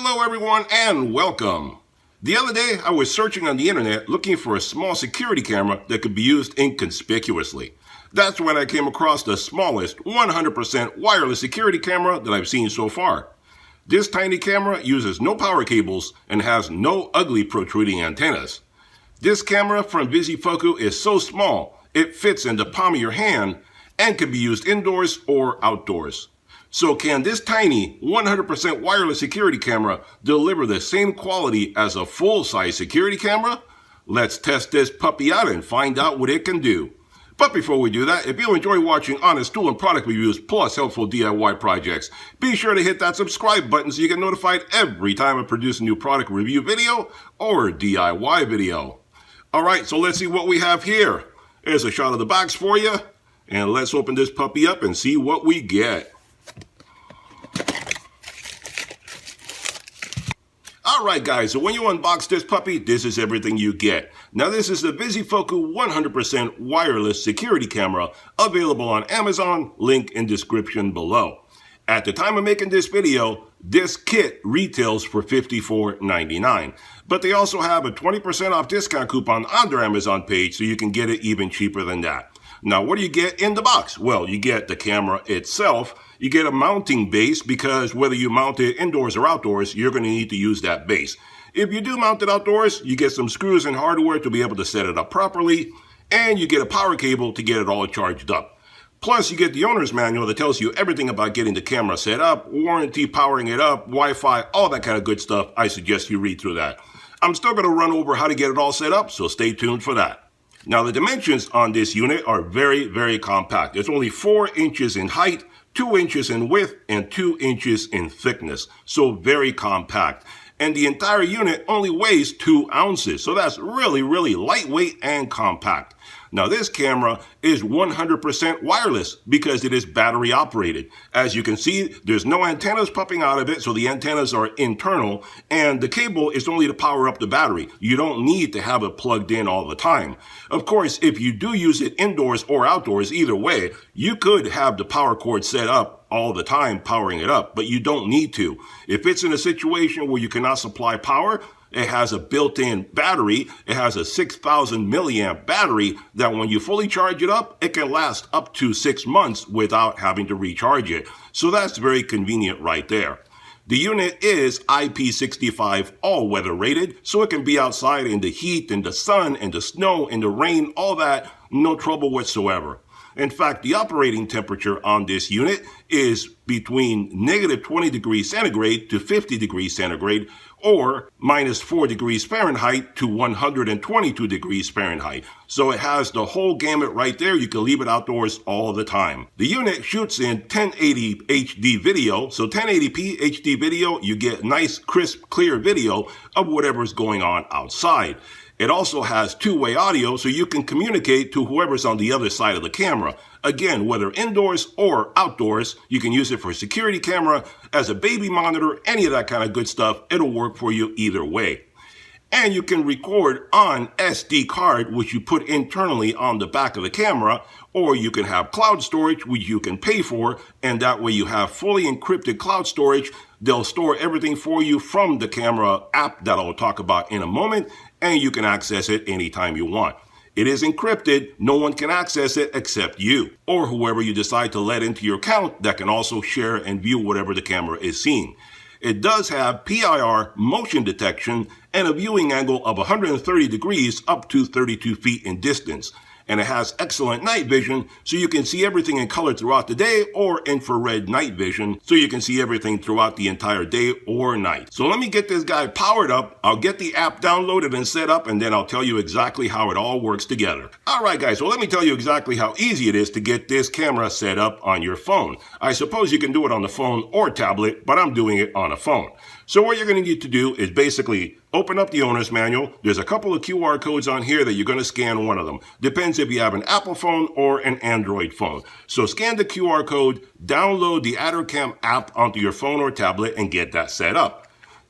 Hello everyone and welcome. The other day I was searching on the internet looking for a small security camera that could be used inconspicuously. That's when I came across the smallest 100% wireless security camera that I've seen so far. This tiny camera uses no power cables and has no ugly protruding antennas. This camera from Viseefocu is so small it fits in the palm of your hand and can be used indoors or outdoors. So can this tiny 100% wireless security camera deliver the same quality as a full-size security camera? Let's test this puppy out and find out what it can do. But before we do that, if you enjoy watching honest tool and product reviews plus helpful DIY projects, be sure to hit that subscribe button so you get notified every time I produce a new product review video or DIY video. Alright, so let's see what we have here. Here's a shot of the box for you, and let's open this puppy up and see what we get. Alright guys, so when you unbox this puppy, this is everything you get. Now this is the Viseefocu 100% wireless security camera, available on Amazon, link in description below. At the time of making this video, this kit retails for $54.99. But they also have a 20% off discount coupon on their Amazon page, so you can get it even cheaper than that. Now, what do you get in the box? Well, you get the camera itself. You get a mounting base because whether you mount it indoors or outdoors, you're going to need to use that base. If you do mount it outdoors, you get some screws and hardware to be able to set it up properly, and you get a power cable to get it all charged up. Plus, you get the owner's manual that tells you everything about getting the camera set up, warranty, powering it up, Wi-Fi, all that kind of good stuff. I suggest you read through that. I'm still going to run over how to get it all set up, so stay tuned for that. Now, the dimensions on this unit are very, very compact. It's only 4 inches in height, 2 inches in width, and 2 inches in thickness. So very compact. And the entire unit only weighs 2 ounces. So that's really, really lightweight and compact. Now this camera is 100% wireless because it is battery operated. As you can see, there's no antennas popping out of it, so the antennas are internal, and the cable is only to power up the battery. You don't need to have it plugged in all the time. Of course, if you do use it indoors or outdoors, either way, you could have the power cord set up all the time powering it up, but you don't need to. If it's in a situation where you cannot supply power, it has a built-in battery. It has a 6,000 milliamp battery that when you fully charge it up, it can last up to 6 months without having to recharge it. So that's very convenient right there. The unit is IP65 all-weather rated, so it can be outside in the heat, in the sun, in the snow, in the rain, all that, no trouble whatsoever. In fact, the operating temperature on this unit is between negative 20 degrees centigrade to 50 degrees centigrade, or minus 4 degrees Fahrenheit to 122 degrees Fahrenheit. So it has the whole gamut right there. You can leave it outdoors all the time. The unit shoots in 1080 HD video. So 1080p HD video, you get nice, crisp, clear video of whatever's going on outside. It also has two-way audio, so you can communicate to whoever's on the other side of the camera. Again, whether indoors or outdoors, you can use it for a security camera, as a baby monitor, any of that kind of good stuff. It'll work for you either way. And you can record on SD card, which you put internally on the back of the camera, or you can have cloud storage, which you can pay for, and that way you have fully encrypted cloud storage. They'll store everything for you from the camera app that I'll talk about in a moment, and you can access it anytime you want. It is encrypted. No one can access it except you, or whoever you decide to let into your account that can also share and view whatever the camera is seeing. It does have PIR motion detection and a viewing angle of 130 degrees up to 32 feet in distance. And it has excellent night vision, so you can see everything in color throughout the day, or infrared night vision, so you can see everything throughout the entire day or night. So let me get this guy powered up. I'll get the app downloaded and set up, and then I'll tell you exactly how it all works together. Alright guys, so let me tell you exactly how easy it is to get this camera set up on your phone. I suppose you can do it on the phone or tablet, but I'm doing it on a phone. So what you're going to need to do is basically open up the owner's manual. There's a couple of QR codes on here that you're going to scan one of them. Depends if you have an Apple phone or an Android phone. So scan the QR code, download the AdderCam app onto your phone or tablet, and get that set up.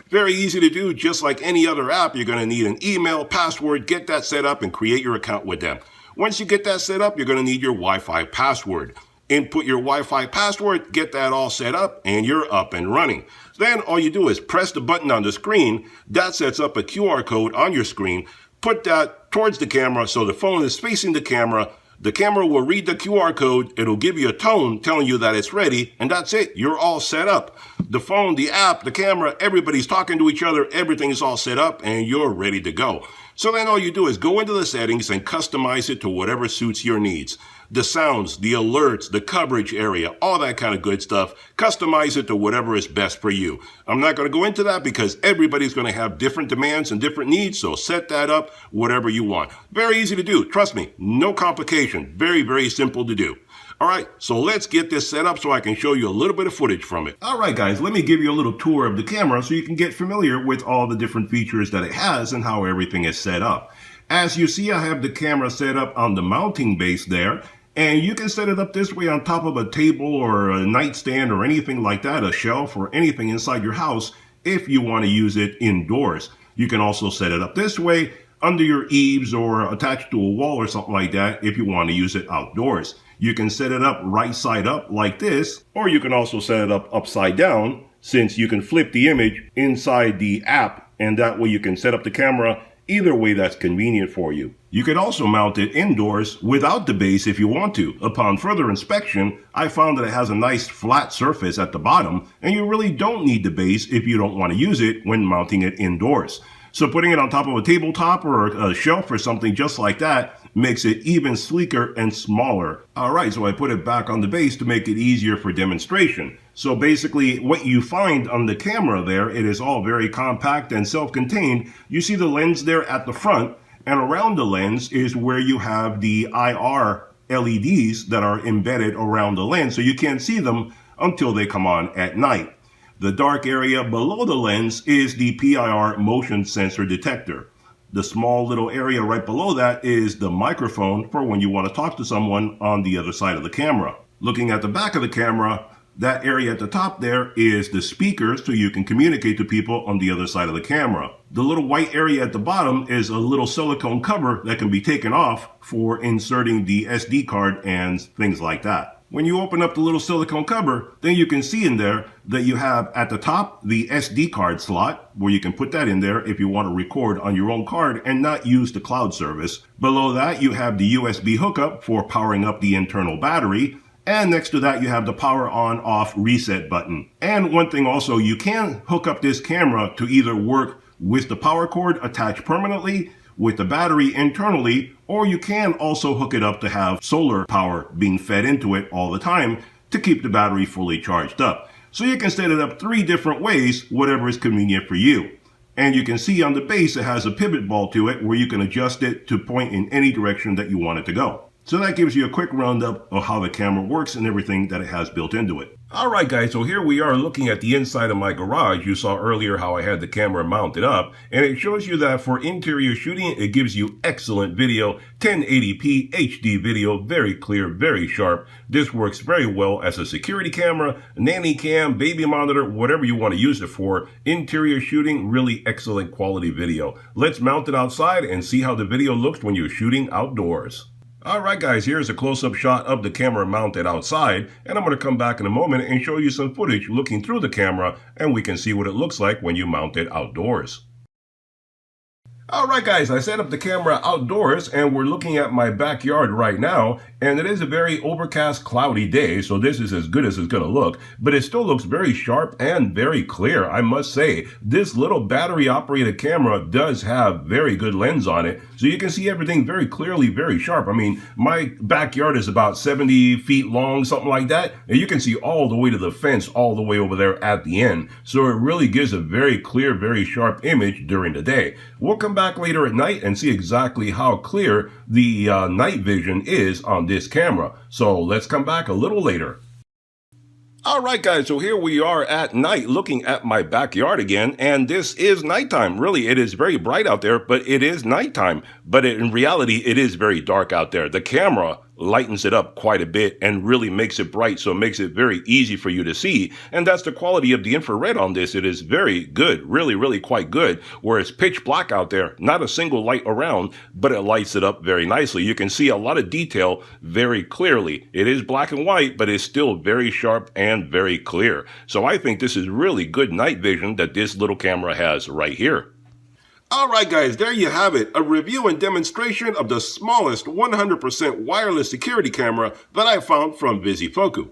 Very easy to do. Just like any other app, you're going to need an email, password, get that set up, and create your account with them. Once you get that set up, you're going to need your Wi-Fi password. input your Wi-Fi password, get that all set up, and you're up and running. Then all you do is press the button on the screen. That sets up a QR code on your screen. Put that towards the camera so the phone is facing the camera. The camera will read the QR code. It'll give you a tone telling you that it's ready, and that's it. You're all set up. The phone, the app, the camera, everybody's talking to each other. Everything is all set up, and you're ready to go. So then all you do is go into the settings and customize it to whatever suits your needs. The sounds, the alerts, the coverage area, all that kind of good stuff. Customize it to whatever is best for you. I'm not going to go into that because everybody's going to have different demands and different needs, so set that up whatever you want. Very easy to do. Trust me, no complication. Very, very simple to do. All right, so let's get this set up so I can show you a little bit of footage from it. All right, guys, let me give you a little tour of the camera so you can get familiar with all the different features that it has and how everything is set up. As you see, I have the camera set up on the mounting base there, and you can set it up this way on top of a table or a nightstand or anything like that, a shelf or anything inside your house if you want to use it indoors. You can also set it up this way under your eaves or attached to a wall or something like that if you want to use it outdoors. You can set it up right side up like this, or you can also set it up upside down since you can flip the image inside the app, and that way you can set up the camera either way that's convenient for you. You could also mount it indoors without the base if you want to. Upon further inspection, I found that it has a nice flat surface at the bottom, and you really don't need the base if you don't want to use it when mounting it indoors. So putting it on top of a tabletop or a shelf or something just like that makes it even sleeker and smaller. All right, so I put it back on the base to make it easier for demonstration. So basically what you find on the camera there, it is all very compact and self-contained. You see the lens there at the front, and around the lens is where you have the IR LEDs that are embedded around the lens, so you can't see them until they come on at night. The dark area below the lens is the PIR motion sensor detector. The small little area right below that is the microphone for when you want to talk to someone on the other side of the camera. Looking at the back of the camera, that area at the top there is the speakers so you can communicate to people on the other side of the camera. The little white area at the bottom is a little silicone cover that can be taken off for inserting the SD card and things like that. When you open up the little silicone cover, then you can see in there that you have at the top the SD card slot where you can put that in there if you want to record on your own card and not use the cloud service. Below that, you have the USB hookup for powering up the internal battery. And next to that, you have the power on off reset button. And one thing also, you can hook up this camera to either work with the power cord attached permanently, with the battery internally, or you can also hook it up to have solar power being fed into it all the time to keep the battery fully charged up. So you can set it up 3 different ways, whatever is convenient for you. And you can see on the base it has a pivot ball to it where you can adjust it to point in any direction that you want it to go. So that gives you a quick roundup of how the camera works and everything that it has built into it. Alright guys, so here we are looking at the inside of my garage. You saw earlier how I had the camera mounted up, and it shows you that for interior shooting, it gives you excellent video, 1080p HD video, very clear, very sharp. This works very well as a security camera, nanny cam, baby monitor, whatever you want to use it for. Interior shooting, really excellent quality video. Let's mount it outside and see how the video looks when you're shooting outdoors. Alright guys, here's a close-up shot of the camera mounted outside, and I'm going to come back in a moment and show you some footage looking through the camera, and we can see what it looks like when you mount it outdoors. Alright guys, I set up the camera outdoors and we're looking at my backyard right now, and it is a very overcast, cloudy day, so this is as good as it's going to look, but it still looks very sharp and very clear, I must say. This little battery operated camera does have very good lens on it, so you can see everything very clearly, very sharp. I mean, my backyard is about 70 feet long, something like that, and you can see all the way to the fence, all the way over there at the end, so it really gives a very clear, very sharp image during the day. We'll come back later at night and see exactly how clear the night vision is on this camera. So let's come back a little later. Alright guys, so here we are at night looking at my backyard again, and this is nighttime. Really, it is very bright out there, but it is nighttime. But in reality, it is very dark out there. The camera lightens it up quite a bit and really makes it bright, so it makes it very easy for you to see. And that's the quality of the infrared on this. It is very good, really quite good. Where it's pitch black out there, not a single light around, but it lights it up very nicely. You can see a lot of detail very clearly. It is black and white, but it's still very sharp and very clear. So I think this is really good night vision that this little camera has right here. Alright guys, there you have it, a review and demonstration of the smallest 100% wireless security camera that I found from Viseefocu.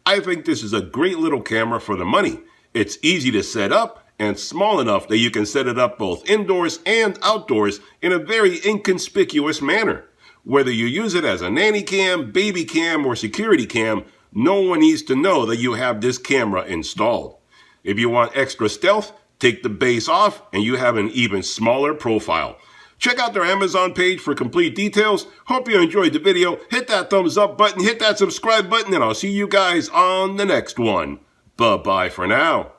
I think this is a great little camera for the money. It's easy to set up and small enough that you can set it up both indoors and outdoors in a very inconspicuous manner. Whether you use it as a nanny cam, baby cam, or security cam, no one needs to know that you have this camera installed. If you want extra stealth, take the base off and you have an even smaller profile. Check out their Amazon page for complete details. Hope you enjoyed the video. Hit that thumbs up button, hit that subscribe button, and I'll see you guys on the next one. Bye-bye for now.